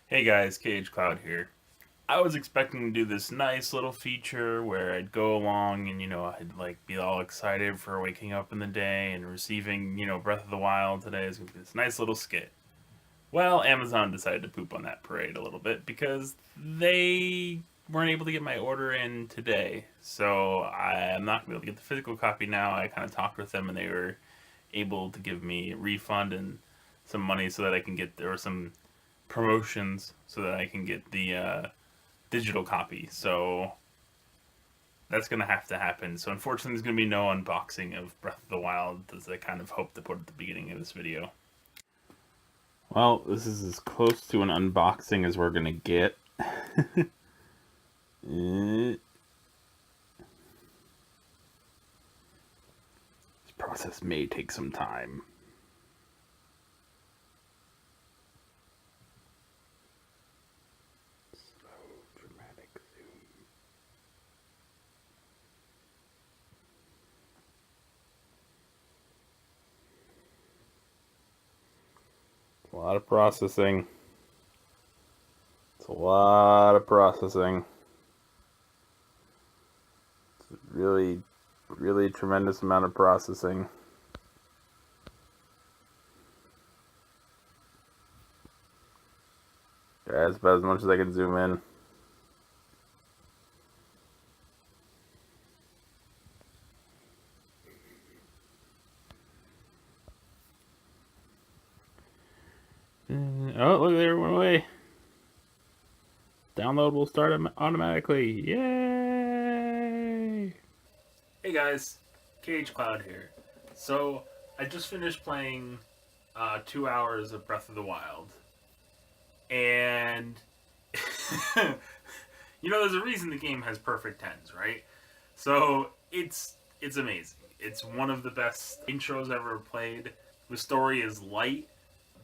Hey guys, Cloud here. I was expecting to do this nice little feature where I'd go along and I'd like be all excited for waking up in the day and receiving Breath of the Wild today is gonna be this nice little skit. Well, Amazon decided to poop on that parade a little bit because they weren't able to get my order in today, so I'm not gonna be able to get the physical copy now. I kind of talked with them and they were able to give me a refund and some money so that I can get there, or some promotions so that I can get the digital copy. So that's gonna have to happen. So unfortunately, there's gonna be no unboxing of Breath of the Wild, as I kind of hoped to put at the beginning of this video. Well, this is as close to an unboxing as we're gonna get. This process may take some time. Slow, dramatic zoom. A lot of processing. It's a lot of processing. It's really, really tremendous amount of processing. That's about as much as I can zoom in. Oh, look, there it went away. Download will start automatically. Yay! Hey guys, Cloud here. So, I just finished playing 2 hours of Breath of the Wild. And, there's a reason the game has perfect tens, right? So, it's amazing. It's one of the best intros I've ever played. The story is light.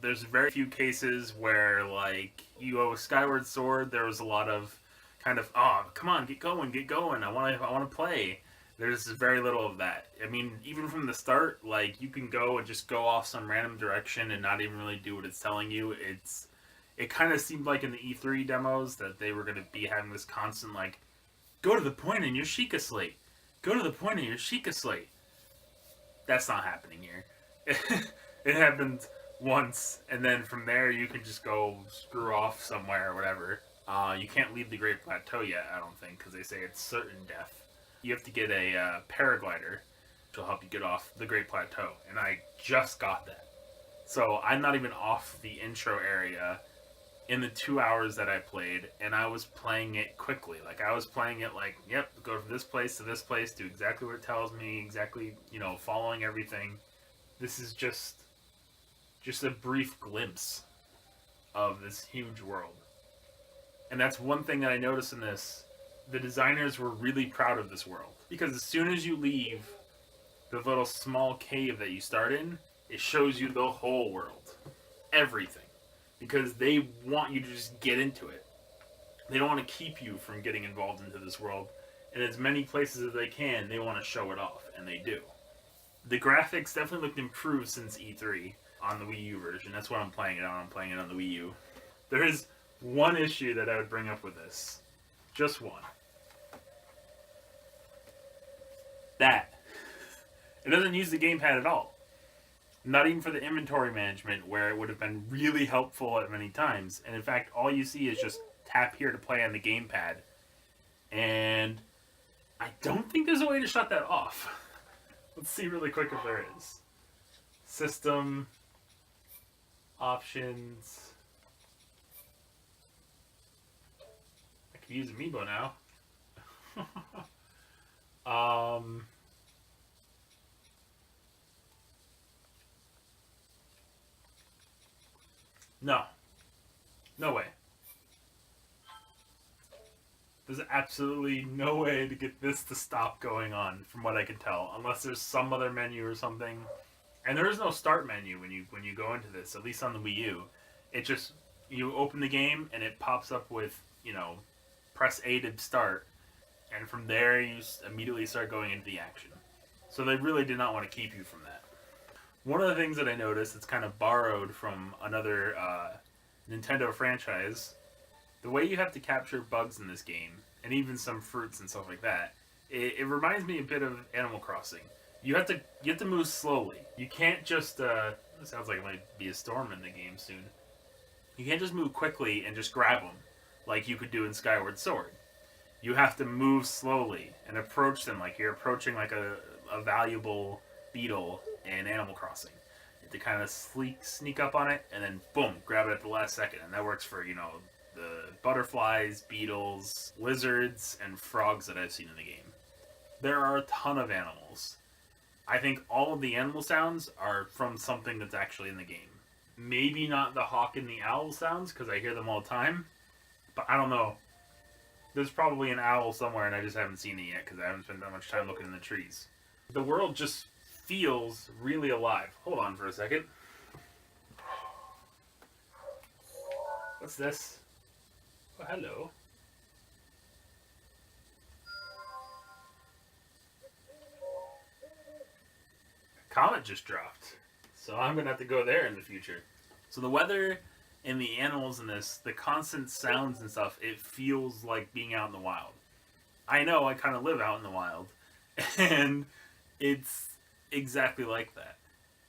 There's very few cases where, like, you owe a Skyward Sword. There was a lot of kind of, oh, come on, get going, get going. I want to play. There's very little of that. I mean, even from the start, like, you can go and just go off some random direction and not even really do what it's telling you. It kind of seemed like in the E3 demos that they were going to be having this constant, like, go to the point in your Sheikah Slate. Go to the point in your Sheikah Slate. That's not happening here. It happens once, and then from there you can just go screw off somewhere or whatever. You can't leave the Great Plateau yet, I don't think, because they say it's certain death. You have to get a paraglider to help you get off the Great Plateau, and I just got that. So I'm not even off the intro area in the 2 hours that I played, and I was playing it quickly. Like, I was playing it like, yep, go from this place to this place, do exactly what it tells me, exactly, following everything. This is just a brief glimpse of this huge world. And that's one thing that I noticed in this. The designers were really proud of this world. Because as soon as you leave the little small cave that you start in, it shows you the whole world. Everything. Because they want you to just get into it. They don't want to keep you from getting involved into this world. In as many places as they can, they want to show it off. And they do. The graphics definitely looked improved since E3 on the Wii U version. That's what I'm playing it on. I'm playing it on the Wii U. There is one issue that I would bring up with this. Just one. That. It doesn't use the gamepad at all. Not even for the inventory management, where it would have been really helpful at many times. And in fact, all you see is just tap here to play on the gamepad. And I don't think there's a way to shut that off. Let's see really quick if there is. System options. I could use Amiibo now. um, no, no way. There's absolutely no way to get this to stop going on, from what I can tell, unless there's some other menu or something. And there is no start menu when you go into this, at least on the Wii U. It just, you open the game and it pops up with, press A to start, and from there you immediately start going into the action. So they really did not want to keep you from that. One of the things that I noticed that's kind of borrowed from another Nintendo franchise, the way you have to capture bugs in this game, and even some fruits and stuff like that, it reminds me a bit of Animal Crossing. You have to move slowly. You can't just it sounds like it might be a storm in the game soon. You can't just move quickly and just grab them like you could do in Skyward Sword. You have to move slowly and approach them like you're approaching like a valuable beetle in Animal Crossing. You have to kind of sneak up on it and then boom, grab it at the last second. And that works for, the butterflies, beetles, lizards, and frogs that I've seen in the game. There are a ton of animals. I think all of the animal sounds are from something that's actually in the game. Maybe not the hawk and the owl sounds, because I hear them all the time. But I don't know. There's probably an owl somewhere, and I just haven't seen it yet, because I haven't spent that much time looking in the trees. The world just feels really alive. Hold on for a second. What's this? Oh, hello. Comet just dropped. So I'm going to have to go there in the future. So the weather and the animals in this, the constant sounds and stuff, it feels like being out in the wild. I know I kind of live out in the wild. And it's exactly like that.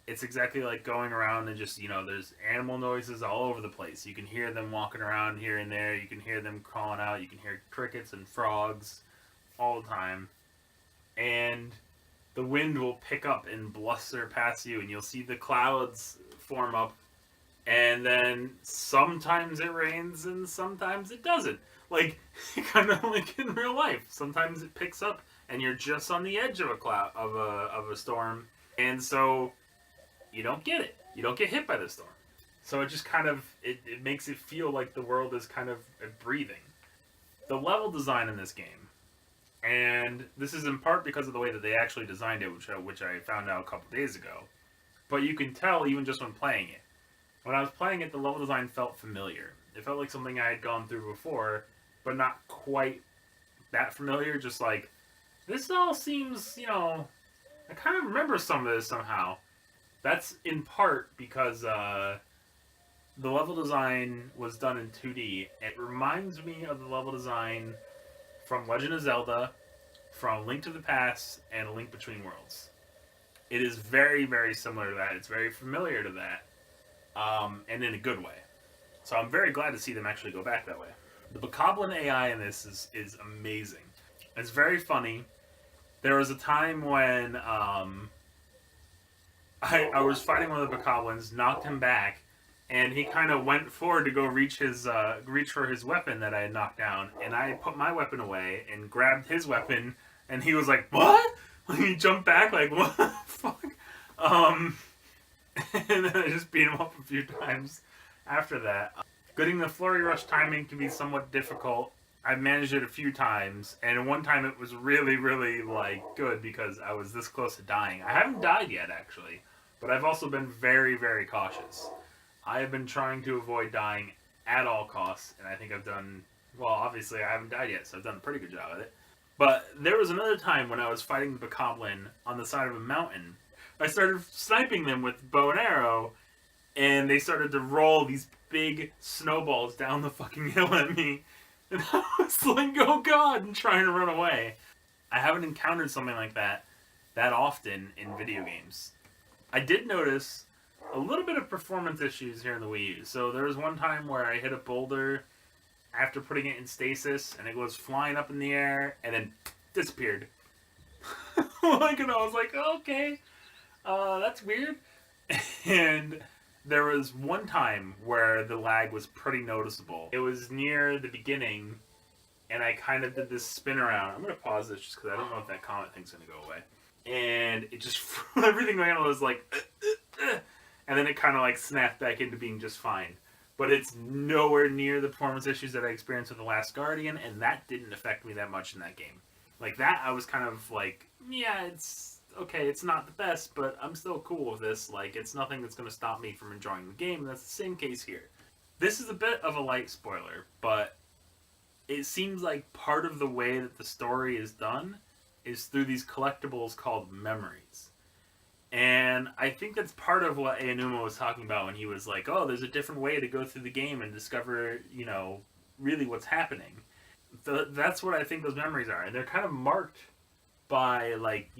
It's exactly like going around and just, there's animal noises all over the place. You can hear them walking around here and there. You can hear them calling out. You can hear crickets and frogs all the time. And the wind will pick up and bluster past you, and you'll see the clouds form up, and then sometimes it rains and sometimes it doesn't. Like, kind of like in real life. Sometimes it picks up, and you're just on the edge of a cloud of a storm, and so you don't get it. You don't get hit by the storm. So it just kind of it makes it feel like the world is kind of breathing. The level design in this game. And this is in part because of the way that they actually designed it, which I found out a couple days ago. But you can tell even just when playing it. When I was playing it, the level design felt familiar. It felt like something I had gone through before, but not quite that familiar. Just like, this all seems, I kind of remember some of this somehow. That's in part because the level design was done in 2D. It reminds me of the level design from Legend of Zelda, from Link to the Past, and A Link Between Worlds. It is very, very similar to that. It's very familiar to that, and in a good way. So I'm very glad to see them actually go back that way. The Bokoblin AI in this is amazing. It's very funny. There was a time when I was fighting one of the Bokoblins, knocked him back, and he kind of went forward to go reach for his weapon that I had knocked down, and I put my weapon away and grabbed his weapon, and he was like, "What?" Like, he jumped back, like, "What the fuck?" And then I just beat him up a few times after that. Getting the flurry rush timing can be somewhat difficult. I managed it a few times, and one time it was really, really, good because I was this close to dying. I haven't died yet, actually, but I've also been very, very cautious. I have been trying to avoid dying at all costs, and I think I've done, well, obviously I haven't died yet, so I've done a pretty good job at it. But there was another time when I was fighting the Bokoblin on the side of a mountain. I started sniping them with bow and arrow, and they started to roll these big snowballs down the fucking hill at me. And I was like, oh god, and trying to run away. I haven't encountered something like that often in video games. I did notice a little bit of performance issues here in the Wii U. So there was one time where I hit a boulder after putting it in stasis, and it was flying up in the air, and then disappeared. And I was like, okay, that's weird. And there was one time where the lag was pretty noticeable. It was near the beginning, and I kind of did this spin around. I'm going to pause this just because I don't know if that comet thing's going to go away. And it just, everything going on was like, and then it kind of snapped back into being just fine. But it's nowhere near the performance issues that I experienced with The Last Guardian, and that didn't affect me that much in that game. Like that, I was kind of like, yeah, it's okay, it's not the best, but I'm still cool with this. Like, it's nothing that's going to stop me from enjoying the game, and that's the same case here. This is a bit of a light spoiler, but it seems like part of the way that the story is done is through these collectibles called memories. And I think that's part of what Aonuma was talking about when he was like, "Oh, there's a different way to go through the game and discover, really what's happening." That's what I think those memories are, and they're kind of marked by like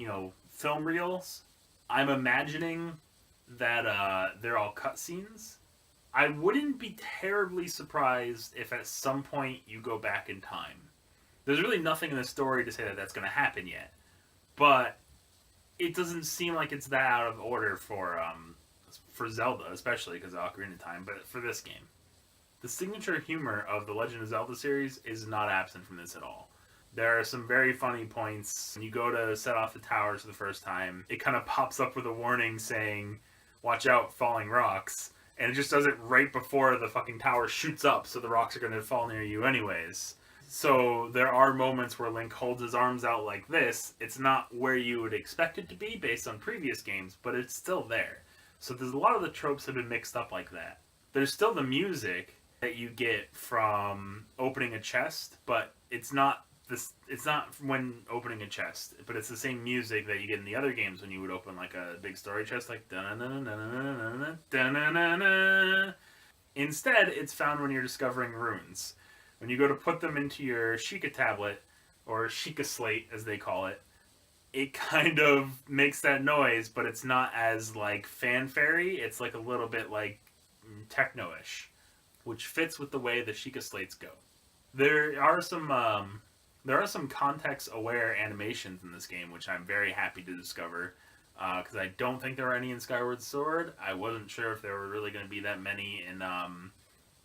film reels. I'm imagining that they're all cutscenes. I wouldn't be terribly surprised if at some point you go back in time. There's really nothing in the story to say that that's going to happen yet, but it doesn't seem like it's that out of order for Zelda, especially because of Ocarina of Time. But for this game, the signature humor of the Legend of Zelda series is not absent from this at all. There are some very funny points. When you go to set off the towers for the first time, it kind of pops up with a warning saying, "Watch out, falling rocks." And it just does it right before the fucking tower shoots up, so the rocks are going to fall near you anyways. So there are moments where Link holds his arms out like this. It's not where you would expect it to be based on previous games, but it's still there. So there's a lot of the tropes have been mixed up like that. There's still the music that you get from opening a chest, but it's not when opening a chest, but it's the same music that you get in the other games when you would open like a big story chest, like instead it's found when you're discovering runes. When you go to put them into your Sheikah tablet, or Sheikah slate as they call it, it kind of makes that noise, but it's not as like fanfare-y. It's like a little bit like techno-ish, which fits with the way the Sheikah slates go. There are some context-aware animations in this game, which I'm very happy to discover, because I don't think there were any in Skyward Sword. I wasn't sure if there were really going to be that many in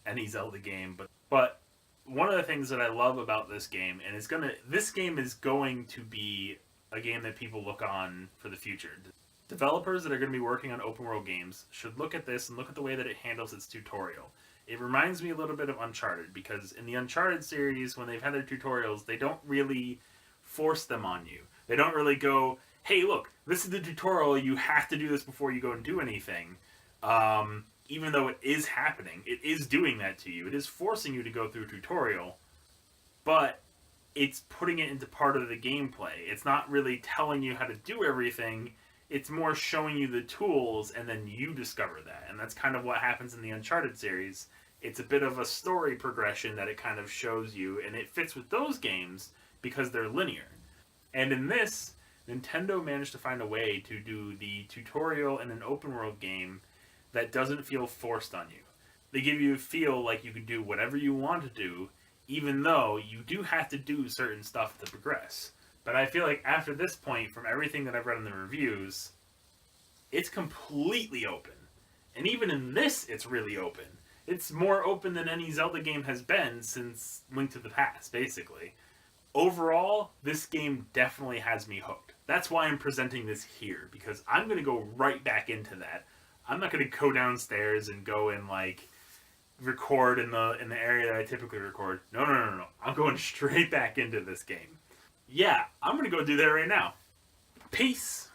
any Zelda game, but one of the things that I love about this game, and this game is going to be a game that people look on for the future. Developers that are going to be working on open world games should look at this and look at the way that it handles its tutorial. It reminds me a little bit of Uncharted, because in the Uncharted series, when they've had their tutorials, they don't really force them on you. They don't really go, "Hey, look, this is the tutorial, you have to do this before you go and do anything." Even though it is happening, it is doing that to you. It is forcing you to go through a tutorial, but it's putting it into part of the gameplay. It's not really telling you how to do everything. It's more showing you the tools, and then you discover that. And that's kind of what happens in the Uncharted series. It's a bit of a story progression that it kind of shows you, and it fits with those games because they're linear. And in this, Nintendo managed to find a way to do the tutorial in an open world game that doesn't feel forced on you. They give you a feel like you can do whatever you want to do, even though you do have to do certain stuff to progress. But I feel like after this point, from everything that I've read in the reviews, it's completely open. And even in this, it's really open. It's more open than any Zelda game has been since Link to the Past, basically. Overall, this game definitely has me hooked. That's why I'm presenting this here, because I'm going to go right back into that. I'm not going to go downstairs and go and record in the area that I typically record. No. I'm going straight back into this game. Yeah, I'm going to go do that right now. Peace.